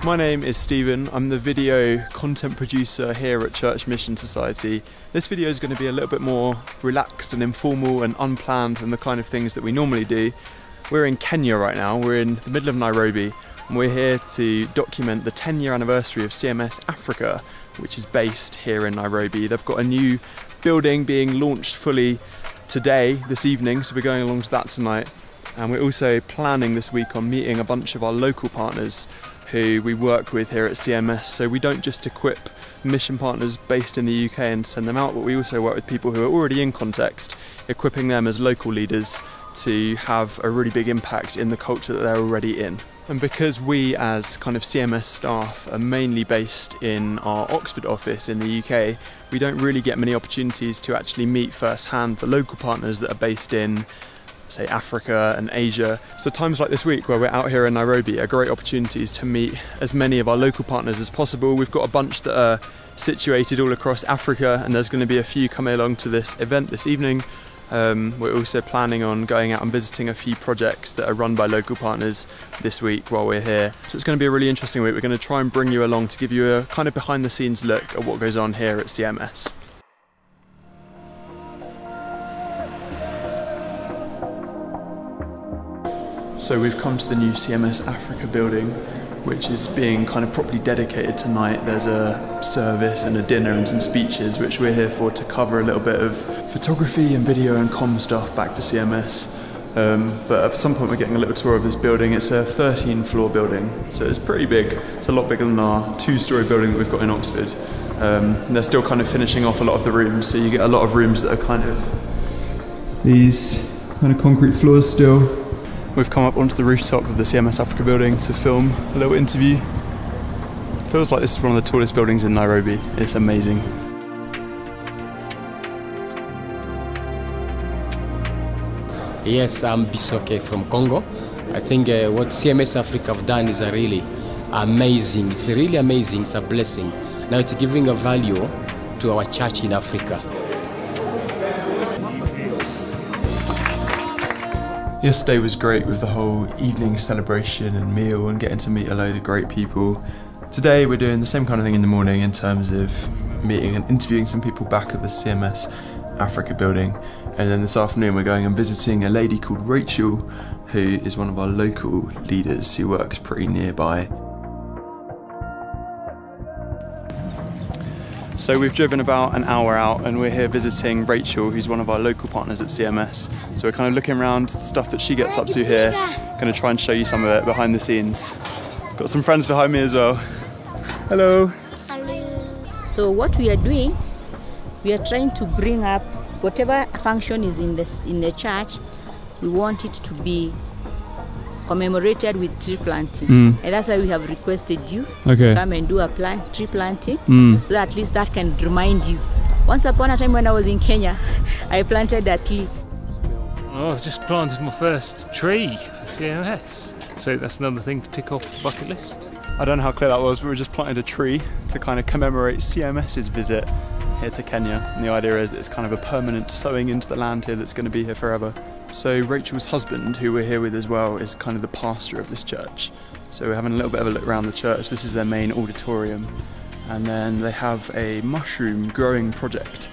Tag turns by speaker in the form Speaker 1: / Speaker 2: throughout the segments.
Speaker 1: My name is Stephen. I'm the video content producer here at Church Mission Society. This video is going to be a little bit more relaxed and informal and unplanned than the kind of things that we normally do. We're in Kenya right now. We're in the middle of Nairobi and we're here to document the 10-year anniversary of CMS-Africa, which is based here in Nairobi. They've got a new building being launched fully today, this evening, so we're going along to that tonight. And we're also planning this week on meeting a bunch of our local partners who we work with here at CMS. So we don't just equip mission partners based in the UK and send them out, but we also work with people who are already in context, equipping them as local leaders to have a really big impact in the culture that they're already in. And because we as kind of CMS staff are mainly based in our Oxford office in the UK, we don't really get many opportunities to actually meet firsthand the local partners that are based in, say, Africa and Asia. So times like this week where we're out here in Nairobi are great opportunities to meet as many of our local partners as possible. We've got a bunch that are situated all across Africa and there's going to be a few coming along to this event this evening. We're also planning on going out and visiting a few projects that are run by local partners this week while we're here. So it's going to be a really interesting week. We're going to try and bring you along to give you a kind of behind the scenes look at what goes on here at CMS. So we've come to the new CMS-Africa building, which is being kind of properly dedicated tonight. There's a service and a dinner and some speeches, which we're here for to cover a little bit of photography and video and comm stuff back for CMS. But at some point we're getting a little tour of this building. It's a 13-floor building, so it's pretty big. It's a lot bigger than our 2-story building that we've got in Oxford. And they're still kind of finishing off a lot of the rooms, so you get a lot of rooms that are kind of these kind of concrete floors still. We've come up onto the rooftop of the CMS-Africa building to film a little interview. Feels like this is one of the tallest buildings in Nairobi. It's amazing.
Speaker 2: Yes, I'm Bisoke from Congo. I think what CMS-Africa have done is really amazing. It's really amazing. It's a blessing. Now it's giving a value to our church in Africa.
Speaker 1: Yesterday was great with the whole evening celebration and meal and getting to meet a load of great people. Today we're doing the same kind of thing in the morning in terms of meeting and interviewing some people back at the CMS Africa building. And then this afternoon we're going and visiting a lady called Rachel, who is one of our local leaders who works pretty nearby. So we've driven about an hour out and we're here visiting Rachel, who's one of our local partners at CMS. So we're kind of looking around the stuff that she gets up to here. Going to try and show you some of it behind the scenes. Got some friends behind me as well. Hello.
Speaker 3: Hello. So what we are doing, we are trying to bring up whatever function is in the church. We want it to be commemorated with tree planting, and that's why we have requested you to come and do a tree planting, so that at least that can remind you. Once upon a time when I was in Kenya, I planted a tree.
Speaker 4: Oh, I've just planted my first tree for CMS, so that's another thing to tick off the bucket list.
Speaker 1: I don't know how clear that was, but we just planted a tree to kind of commemorate CMS's visit here to Kenya, and the idea is that it's kind of a permanent sowing into the land here that's going to be here forever. So Rachel's husband, who we're here with as well, is kind of the pastor of this church. So we're having a little bit of a look around the church. This is their main auditorium. And then they have a mushroom growing project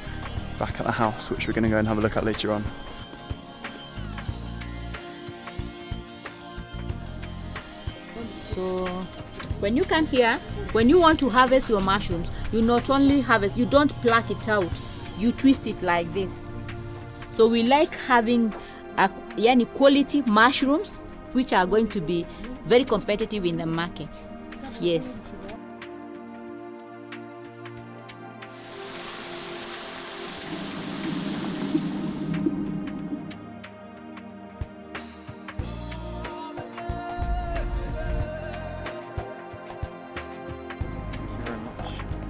Speaker 1: back at the house, which we're going to go and have a look at later on.
Speaker 3: So when you come here, when you want to harvest your mushrooms, you not only harvest, you don't pluck it out, you twist it like this. So we like having quality mushrooms which are going to be very competitive in the market. Yes.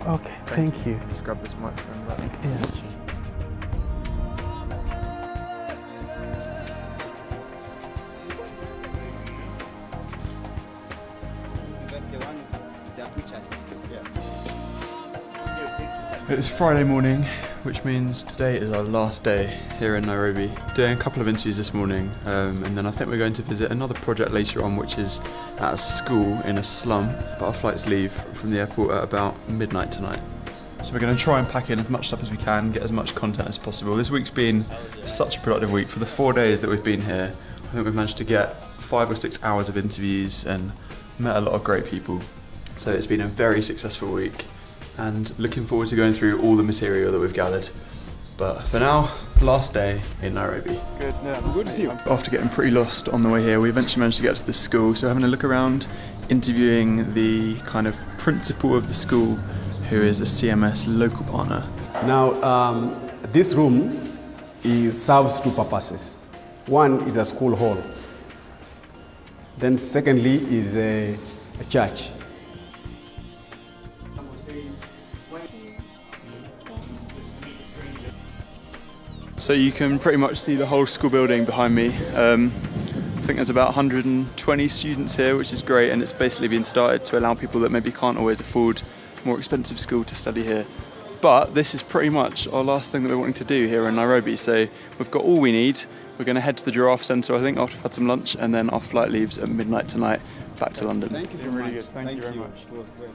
Speaker 1: Okay, thank you.
Speaker 5: Just grab this microphone back.
Speaker 1: Yeah. It's Friday morning, which means today is our last day here in Nairobi. Doing a couple of interviews this morning, and then I think we're going to visit another project later on, which is at a school in a slum. But our flights leave from the airport at about midnight tonight. So we're going to try and pack in as much stuff as we can, get as much content as possible. This week's been such a productive week. For the 4 days that we've been here, I think we've managed to get 5 or 6 hours of interviews and met a lot of great people. So it's been a very successful week, and looking forward to going through all the material that we've gathered. But for now, last day in Nairobi. Good, yeah, good to see you. After getting pretty lost on the way here, we eventually managed to get to this school. So having a look around, interviewing the kind of principal of the school, who is a CMS local partner.
Speaker 5: Now, this room serves two purposes. One is a school hall. Then secondly is a church.
Speaker 1: So you can pretty much see the whole school building behind me. I think there's about 120 students here, which is great, and it's basically been started to allow people that maybe can't always afford more expensive school to study here. But this is pretty much our last thing that we're wanting to do here in Nairobi. So we've got all we need. We're going to head to the Giraffe Centre, I think, after we've had some lunch, and then our flight leaves at midnight tonight back to London.
Speaker 5: Thank you so
Speaker 1: really
Speaker 5: much.
Speaker 1: good. Thank you very much.
Speaker 5: It was great.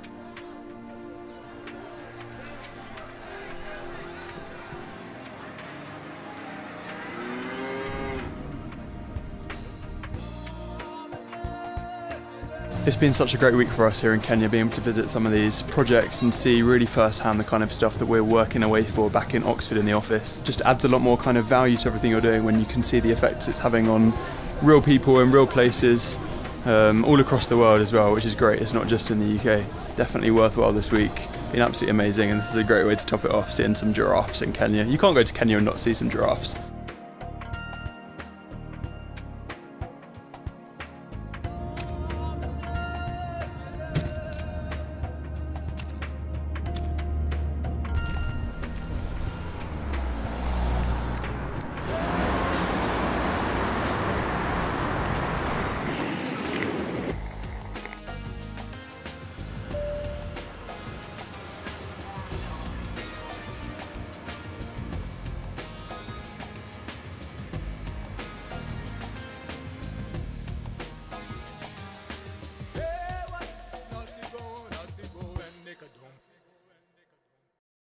Speaker 1: It's been such a great week for us here in Kenya, being able to visit some of these projects and see really firsthand the kind of stuff that we're working away for back in Oxford in the office. Just adds a lot more kind of value to everything you're doing when you can see the effects it's having on real people in real places all across the world as well, which is great. It's not just in the UK. Definitely worthwhile this week. Been absolutely amazing, and this is a great way to top it off, seeing some giraffes in Kenya. You can't go to Kenya and not see some giraffes.